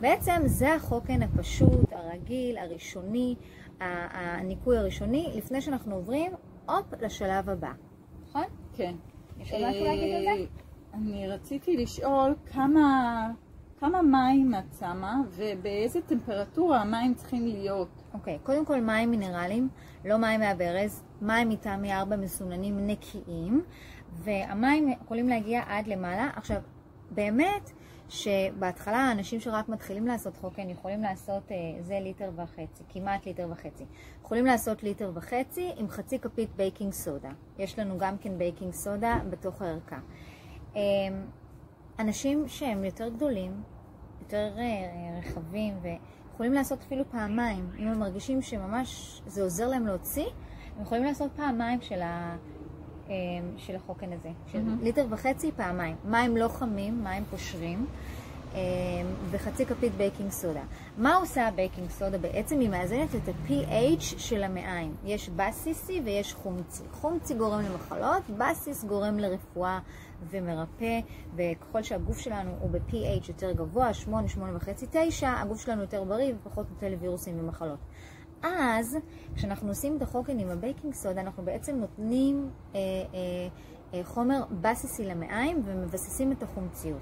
בעצם זה החוקן הפשוט, הרגיל, הראשוני, הניקוי הראשוני, לפני שאנחנו עוברים, לשלב הבא. נכון? כן. יש עוד משהו להגיד על זה? אני רציתי לשאול כמה מים את שמה ובאיזה טמפרטורה המים צריכים להיות. אוקיי, קודם כל מים מינרליים, לא מים מהברז, מים מטעמי 4 מסוננים נקיים, והמים יכולים להגיע עד למעלה. עכשיו, באמת שבהתחלה האנשים שרק מתחילים לעשות חוקן יכולים לעשות, זה 1.5 ליטר, כמעט 1.5 ליטר. יכולים לעשות 1.5 ליטר עם חצי כפית בייקינג סודה. יש לנו גם כן בייקינג סודה בתוך הערכה. אנשים שהם יותר גדולים, יותר רחבים, ויכולים לעשות אפילו פעמיים. אם הם מרגישים שממש זה עוזר להם להוציא, הם יכולים לעשות פעמיים של החוקן הזה. של 1.5 ליטר פעמיים. מים לא חמים, מים פושרים, וחצי כפית בייקינג סודה. מה עושה הבייקינג סודה? בעצם היא מאזנת את ה-pH של המעיים. יש בסיסי ויש חומצי. חומצי גורם למחלות, בסיס גורם לרפואה ומרפא, וככל שהגוף שלנו הוא ב-pH יותר גבוה, 8, 8.5, 9, הגוף שלנו יותר בריא ופחות נוטה לווירוסים ומחלות. אז כשאנחנו עושים את החוקן עם הבייקינג סודה, אנחנו בעצם נותנים חומר בסיסי למעיים ומבססים את החומציות.